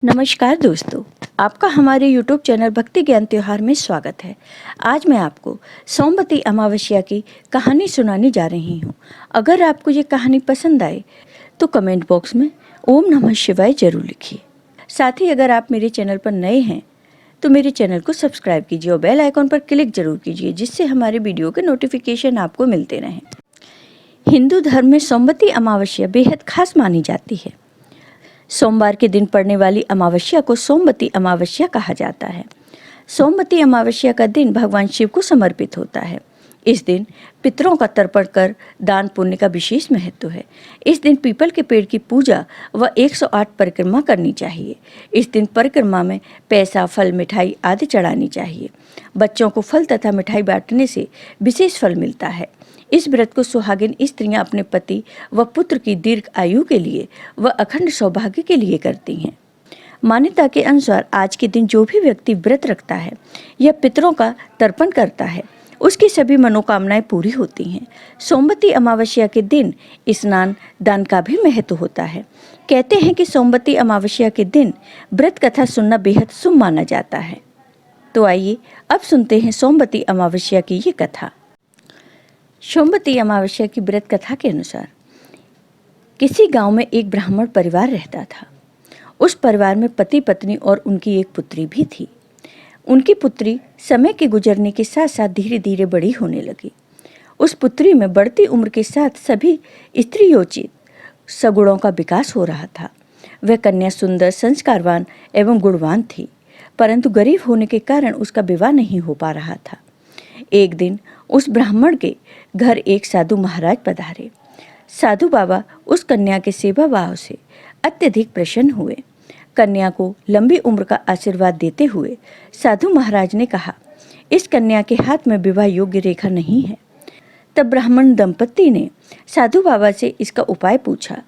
नमस्कार दोस्तों, आपका हमारे YouTube चैनल भक्ति ज्ञान त्योहार में स्वागत है। आज मैं आपको सोमवती अमावस्या की कहानी सुनाने जा रही हूँ। अगर आपको ये कहानी पसंद आए तो कमेंट बॉक्स में ओम नमः शिवाय जरूर लिखिए। साथ ही अगर आप मेरे चैनल पर नए हैं तो मेरे चैनल को सब्सक्राइब कीजिए और बेल आइकॉन पर क्लिक जरूर कीजिए, जिससे हमारे वीडियो के नोटिफिकेशन आपको मिलते रहें। हिंदू धर्म में सोमवती अमावस्या बेहद खास मानी जाती है। सोमवार के दिन पड़ने वाली अमावस्या को सोमवती अमावस्या कहा जाता है। सोमवती अमावस्या का दिन भगवान शिव को समर्पित होता है। इस दिन पितरों का तर्पण कर दान पुण्य का विशेष महत्व है। इस दिन पीपल के पेड़ की पूजा व 108 परिक्रमा करनी चाहिए। इस दिन परिक्रमा में पैसा, फल, मिठाई आदि चढ़ानी चाहिए। बच्चों को फल तथा मिठाई बांटने से विशेष फल मिलता है। इस व्रत को सुहागिन स्त्रियां अपने पति व पुत्र की दीर्घ आयु के लिए व अखंड सौभाग्य के लिए करती हैं। मान्यता के अनुसार आज के दिन जो भी व्यक्ति व्रत रखता है या पितरों का तर्पण करता है, उसकी सभी मनोकामनाएं पूरी होती हैं। सोमवती अमावस्या के दिन स्नान दान का भी महत्व होता है। कहते हैं कि सोमवती अमावस्या के दिन व्रत कथा सुनना बेहद शुभ माना जाता है। तो आइए अब सुनते हैं सोमवती अमावस्या की ये कथा। सोमवती अमावस्या की व्रत कथा के अनुसार किसी गांव में एक ब्राह्मण परिवार रहता था। उस परिवार में पति पत्नी और उनकी एक पुत्री भी थी। उनकी पुत्री समय के गुजरने के साथ साथ धीरे धीरे बड़ी होने लगी। उस पुत्री में बढ़ती उम्र के साथ सभी स्त्रियोचित सगुणों का विकास हो रहा था। वह कन्या सुंदर, संस्कारवान एवं गुणवान थी, परंतु गरीब होने के कारण उसका विवाह नहीं हो पा रहा था। एक दिन उस ब्राह्मण के घर एक साधु महाराज पधारे। साधु बाबा उस कन्या के सेवा भाव से अत्यधिक प्रसन्न हुए। कन्या को लंबी उम्र का आशीर्वाद देते हुए साधु महाराज ने कहा, इस कन्या के हाथ में विवाह योग्य रेखा नहीं है। तब ब्राह्मण दंपत्ति ने साधु बाबा से इसका उपाय पूछा।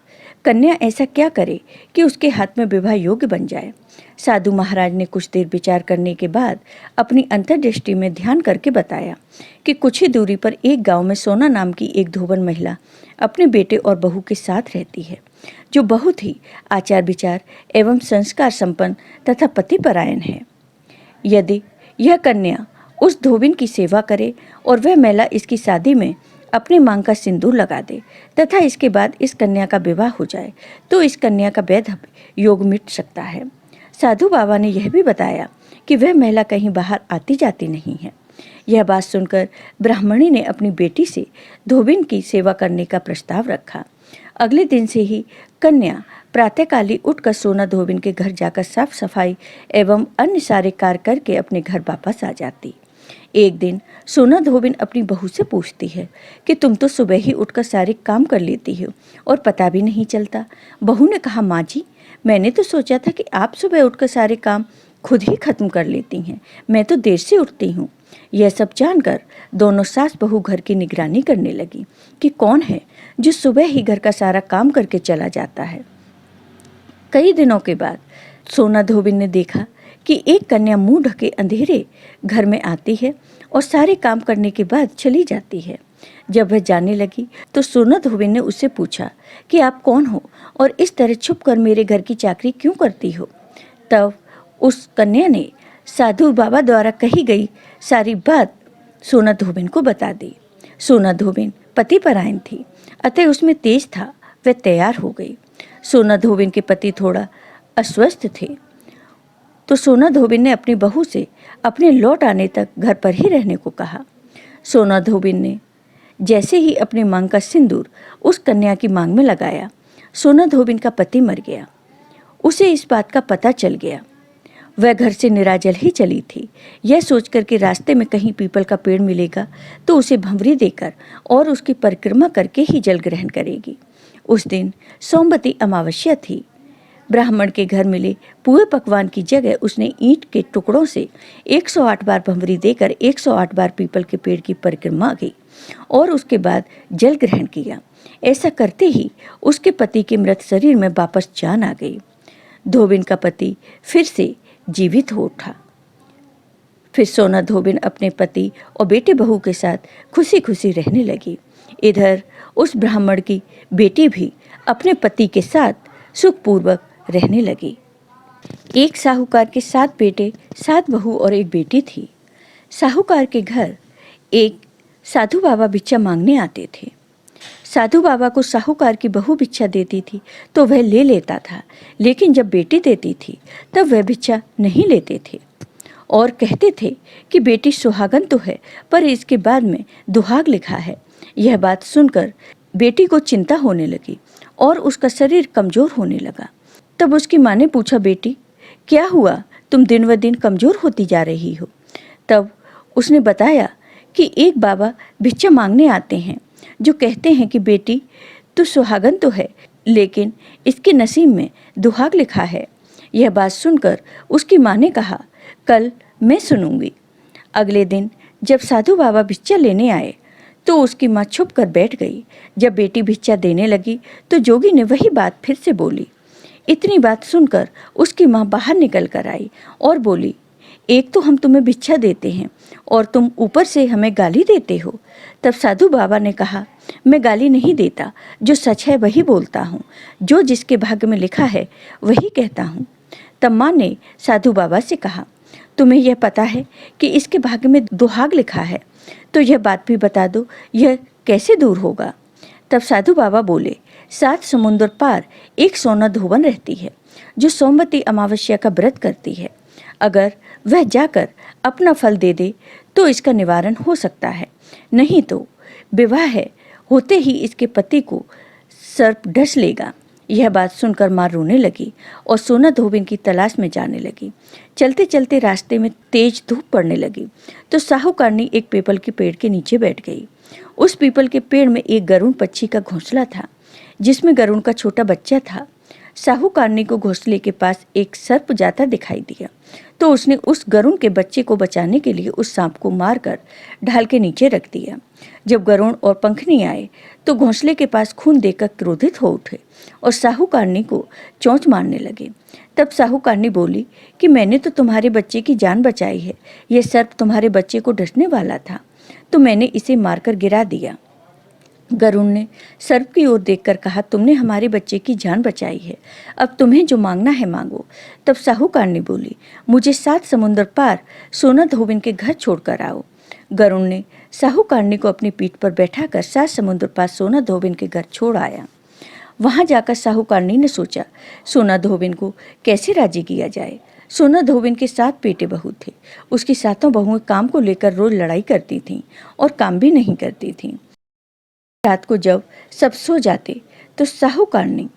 कन्या ऐसा क्या करे कि उसके हाथ में विवाह योग्य बन जाए। साधु महाराज ने कुछ देर विचार करने के बाद अपनी अंतर्दृष्टि में ध्यान करके बताया कि कुछ ही दूरी पर एक गांव में सोना नाम की एक धोबन महिला अपने बेटे और बहू के साथ रहती है, जो बहुत ही आचार विचार एवं संस्कार संपन्न तथा पतिपरायण है। यदि यह कन्या उस धोबिन की सेवा करे और वह महिला इसकी शादी में अपनी मांग का सिंदूर लगा दे तथा इसके बाद इस कन्या का विवाह हो जाए तो इस कन्या का वैधव्य योग मिट सकता है। साधु बाबा ने यह भी बताया कि वह महिला कहीं बाहर आती जाती नहीं है। यह बात सुनकर ब्राह्मणी ने अपनी बेटी से धोबिन की सेवा करने का प्रस्ताव रखा। अगले दिन से ही कन्या प्रातःकाली उठकर सोना धोबिन के घर जाकर साफ सफाई एवं अन्य सारे कार्य करके अपने घर वापस आ जाती। एक दिन सोना धोबिन अपनी बहू से पूछती है कि तुम तो सुबह ही उठकर सारे काम कर लेती हो और पता भी नहीं चलता। बहू ने कहा, माँ जी, मैंने तो सोचा था कि आप सुबह उठकर सारे काम खुद ही खत्म कर लेती हैं। मैं तो देर से उठती हूँ। यह सब जानकर दोनों सास बहू घर की निगरानी करने लगी कि कौन है जो सुबह ही घर का सारा काम करके चला जाता है। कई दिनों के बाद सोना धोबिन ने देखा कि एक कन्या मुंह ढके अंधेरे घर में आती है और सारे काम करने के बाद चली जाती है। जब वह जाने लगी तो सोना धोबिन ने उससे पूछा कि आप कौन हो और इस तरह छुप कर मेरे घर की चाकरी क्यों करती हो। तब उस कन्या ने साधु बाबा द्वारा कही गई सारी बात सोना धोबिन को बता दी। सोना धोबिन पतिपरायण थी, अतः उसमें तेज था। वह तैयार हो गई। सोना धोबिन के पति थोड़ा अस्वस्थ थे, तो सोना धोबिन ने अपनी बहू से अपने लौट आने तक घर पर ही रहने को कहा। सोना धोबिन ने जैसे ही अपनी मांग का सिंदूर उस कन्या की मांग में लगाया, सोना धोबिन का पति मर गया। उसे इस बात का पता चल गया। वह घर से निराजल ही चली थी, यह सोचकर कि रास्ते में कहीं पीपल का पेड़ मिलेगा तो उसे भंवरी देकर और उसकी परिक्रमा करके ही जल ग्रहण करेगी। उस दिन सोमवती अमावस्या थी। ब्राह्मण के घर मिले पूरे पकवान की जगह उसने ईंट के टुकड़ों से 108 बार भंवरी देकर 108 बार पीपल के पेड़ की परिक्रमा की और उसके बाद जल ग्रहण किया। ऐसा करते ही उसके पति के मृत शरीर में वापस जान आ गई। धोबिन का पति फिर से जीवित हो उठा। फिर सोना धोबिन अपने पति और बेटे बहू के साथ खुशी खुशी रहने लगी। इधर उस ब्राह्मण की बेटी भी अपने पति के साथ सुखपूर्वक रहने लगी। एक साहूकार के 7 बेटे, 7 बहू और एक बेटी थी। साहूकार के घर एक साधु बाबा भिक्षा मांगने आते थे। साधु बाबा को साहूकार की बहू भिक्षा देती थी तो वह ले लेता था, लेकिन जब बेटी देती थी तब वह भिक्षा नहीं लेते थे और कहते थे कि बेटी सुहागन तो है, पर इसके बाद में दुहाग लिखा है। यह बात सुनकर बेटी को चिंता होने लगी और उसका शरीर कमजोर होने लगा। तब उसकी माँ ने पूछा, बेटी क्या हुआ, तुम दिन व दिन कमजोर होती जा रही हो। तब उसने बताया कि एक बाबा भिक्षा मांगने आते हैं जो कहते हैं कि बेटी तू सुहागन तो है, लेकिन इसके नसीब में दुहाग लिखा है। यह बात सुनकर उसकी माँ ने कहा, कल मैं सुनूंगी। अगले दिन जब साधु बाबा भिक्षा लेने आए तो उसकी माँ छुप कर बैठ गई। जब बेटी भिक्षा देने लगी तो जोगी ने वही बात फिर से बोली। इतनी बात सुनकर उसकी माँ बाहर निकल कर आई और बोली, एक तो हम तुम्हें भिक्षा देते हैं और तुम ऊपर से हमें गाली देते हो। तब साधु बाबा ने कहा, मैं गाली नहीं देता, जो सच है वही बोलता हूँ, जो जिसके भाग्य में लिखा है वही कहता हूँ। तब माँ ने साधु बाबा से कहा, तुम्हें यह पता है कि इसके भाग्य में दुहाग लिखा है, तो यह बात भी बता दो, यह कैसे दूर होगा। तब साधु बाबा बोले, 7 समुद्र पार एक सोना धोबन रहती है जो सोमवती अमावस्या का व्रत करती है। अगर वह जाकर अपना फल दे दे तो इसका निवारण हो सकता है, नहीं तो विवाह है होते ही इसके पति को सर्प डस लेगा। यह बात सुनकर माँ रोने लगी और सोना धोबिन की तलाश में जाने लगी। चलते चलते रास्ते में तेज धूप पड़ने लगी तो साहूकारनी एक पीपल के पेड़ के नीचे बैठ गई। उस पीपल के पेड़ में एक गरुड़ पक्षी का घोंसला था जिसमें गरुड़ का छोटा बच्चा था। साहूकारनी को घोंसले के पास एक सर्प जाता दिखाई दिया तो उसने उस गरुड़ के बच्चे को बचाने के लिए उस सांप को मारकर ढाल के नीचे रख दिया। जब गरुड़ और पंखनी आए तो घोंसले के पास खून देखकर क्रोधित हो उठे और साहूकारनी को चोंच मारने लगे। तब साहूकारनी बोली कि मैंने तो तुम्हारे बच्चे की जान बचाई है, यह सर्प तुम्हारे बच्चे को डसने वाला था तो मैंने इसे मारकर गिरा दिया। गरुड़ ने सर्प की ओर देखकर कहा, तुमने हमारे बच्चे की जान बचाई है, अब तुम्हें जो मांगना है मांगो। तब साहूकारनी बोली, मुझे 7 समुद्र पार सोना धोबिन के घर छोड़कर आओ। गरुड़ ने साहूकारनी को अपनी पीठ पर बैठाकर 7 समुद्र पार सोना धोबिन के घर छोड़ आया। वहां जाकर साहूकारनी ने सोचा, सोना धोबिन को कैसे राजी किया जाए। सोना धोबिन के 7 बेटे बहू थे। उसकी 7 बहुएं काम को लेकर रोज लड़ाई करती थीं और काम भी नहीं करती थीं। रात को जब सब सो जाते तो साहूकारनी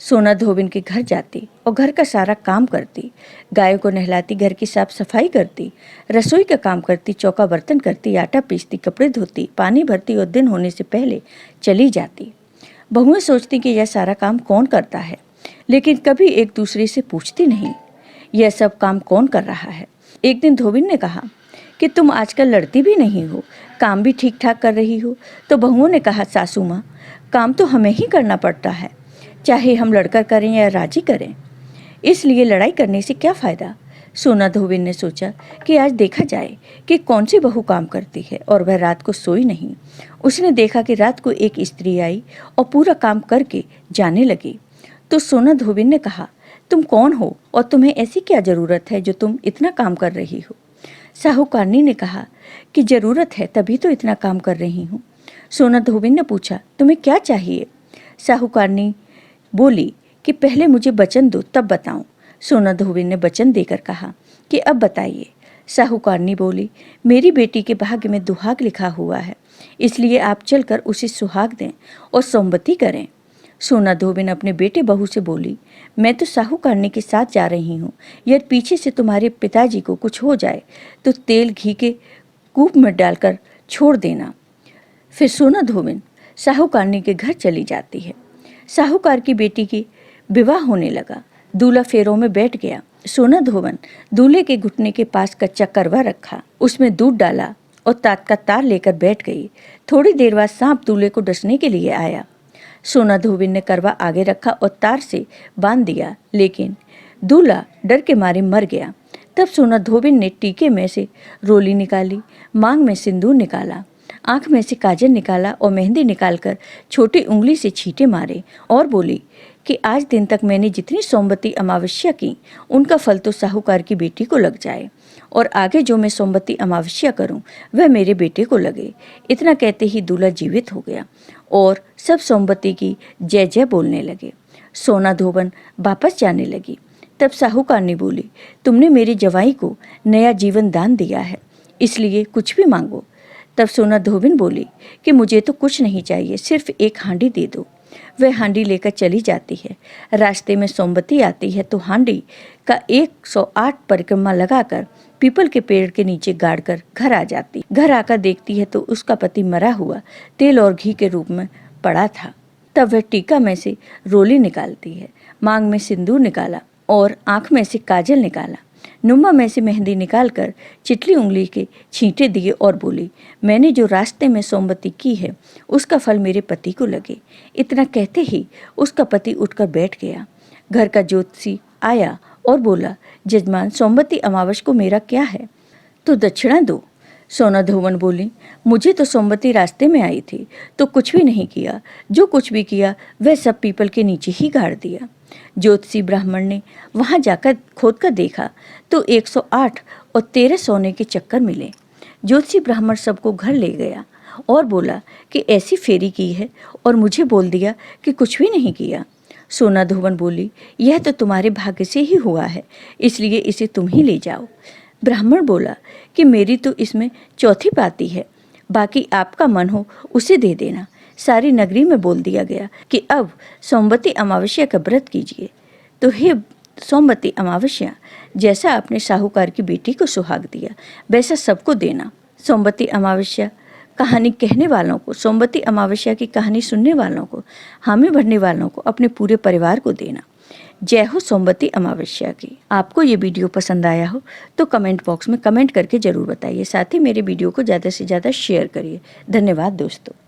सोना धोबिन के घर जाती और घर का सारा काम करती, गायों को नहलाती, घर की साफ सफाई करती, रसोई का काम करती, चौका बर्तन करती, आटा पीसती, कपड़े धोती, पानी भरती और दिन होने से पहले चली जाती। बहुएं सोचती कि यह सारा काम कौन करता है, लेकिन कभी एक दूसरे से पूछती नहीं, यह सब काम कौन कर रहा है। एक दिन धोबिन ने कहा कि तुम आजकल लड़ती भी नहीं हो, काम भी ठीक ठाक कर रही हो। तो बहुओं ने कहा, सासू माँ, काम तो हमें ही करना पड़ता है, चाहे हम लड़कर करें या राजी करें, इसलिए लड़ाई करने से क्या फ़ायदा। सोना धोबिन ने सोचा कि आज देखा जाए कि कौन सी बहू काम करती है, और वह रात को सोई नहीं। उसने देखा कि रात को एक स्त्री आई और पूरा काम करके जाने लगी। तो सोना धोबिन ने कहा, तुम कौन हो और तुम्हें ऐसी क्या ज़रूरत है जो तुम इतना काम कर रही हो। साहूकारनी ने कहा कि ज़रूरत है तभी तो इतना काम कर रही हूँ। सोना धोबिन ने पूछा, तुम्हें क्या चाहिए। साहूकारनी बोली कि पहले मुझे वचन दो तब बताऊं। सोना धोबिन ने वचन देकर कहा कि अब बताइए। साहूकारनी बोली, मेरी बेटी के भाग्य में दुहाग लिखा हुआ है, इसलिए आप चलकर उसे सुहाग दें और सोमवती करें। सोना धोबिन अपने बेटे बहू से बोली, मैं तो साहूकारनी के साथ जा रही हूँ, यदि पीछे से तुम्हारे पिताजी को कुछ हो जाए तो तेल घी के कूप में डालकर छोड़ देना। फिर सोना धोबिन साहूकारनी के घर चली जाती है। साहूकार की बेटी की विवाह होने लगा। दूल्हा फेरों में बैठ गया। सोना धोबिन दूल्हे के घुटने के पास कच्चा करवा रखा, उसमें दूध डाला और तात का तार लेकर बैठ गई। थोड़ी देर बाद सांप दूल्हे को डसने के लिए आया। सोना धोबिन ने करवा आगे रखा और तार से बांध दिया, लेकिन दूल्हा डर के मारे मर गया। तब सोना धोबिन ने टीके में से रोली निकाली, मांग में सिंदूर निकाला, आंख में से काजल निकाला और मेहंदी निकालकर छोटी उंगली से छींटे मारे और बोली कि कि आज दिन तक मैंने जितनी सोमवती अमावस्या की उनका फल तो साहूकार की बेटी को लग जाए और आगे जो मैं सोमवती अमावस्या करूं वह मेरे बेटे को लगे। इतना कहते ही दूल्हा जीवित हो गया और सब सोमवती की जय जय बोलने लगे। सोना धोबन वापस जाने लगी। तब साहूकारनी बोली, तुमने मेरी जवाई को नया जीवन दान दिया है, इसलिए कुछ भी मांगो। तब सोना धोबिन बोली कि मुझे तो कुछ नहीं चाहिए, सिर्फ एक हांडी दे दो। वह हांडी लेकर चली जाती है। रास्ते में सोमवती आती है तो हांडी का 108 परिक्रमा लगाकर पीपल के पेड़ के नीचे गाड़कर घर आ जाती। घर आकर देखती है तो उसका पति मरा हुआ तेल और घी के रूप में पड़ा था। तब वह टीका में से रोली निकालती है, मांग में सिंदूर निकाला और आंख में से काजल निकाला, नुमा में से मेहंदी निकालकर चिटली उंगली के छींटे दिए और बोली, मैंने जो रास्ते में सोमवती की है उसका फल मेरे पति को लगे। इतना कहते ही उसका पति उठकर बैठ गया। घर का ज्योतिषी आया और बोला, जजमान, सोमवती अमावस को मेरा क्या है, तो दक्षिणा दो। सोना धोवन बोली, मुझे तो सोमवती रास्ते में आई थी तो कुछ भी नहीं किया, जो कुछ भी किया वह सब पीपल के नीचे ही गाड़ दिया। ज्योतिषी ब्राह्मण ने वहां जाकर खोद कर देखा तो 108 और 13 सोने के चक्कर मिले। ज्योतिषी ब्राह्मण सबको घर ले गया और बोला कि ऐसी फेरी की है और मुझे बोल दिया कि कुछ भी नहीं किया। सोना धोवन बोली, यह तो तुम्हारे भाग्य से ही हुआ है, इसलिए इसे तुम ही ले जाओ। ब्राह्मण बोला कि मेरी तो इसमें चौथी पाती है, बाकी आपका मन हो उसे दे देना। सारी नगरी में बोल दिया गया कि अब सोमवती अमावस्या का व्रत कीजिए। तो हे सोमवती अमावस्या, जैसा आपने साहूकार की बेटी को सुहाग दिया वैसा सबको देना। सोमवती अमावस्या कहानी कहने वालों को, सोमवती अमावस्या की कहानी सुनने वालों को, हामी भरने वालों को, अपने पूरे परिवार को देना। जय हो सोमवती अमावस्या की। आपको ये वीडियो पसंद आया हो तो कमेंट बॉक्स में कमेंट करके ज़रूर बताइए। साथ ही मेरे वीडियो को ज़्यादा से ज़्यादा शेयर करिए। धन्यवाद दोस्तों।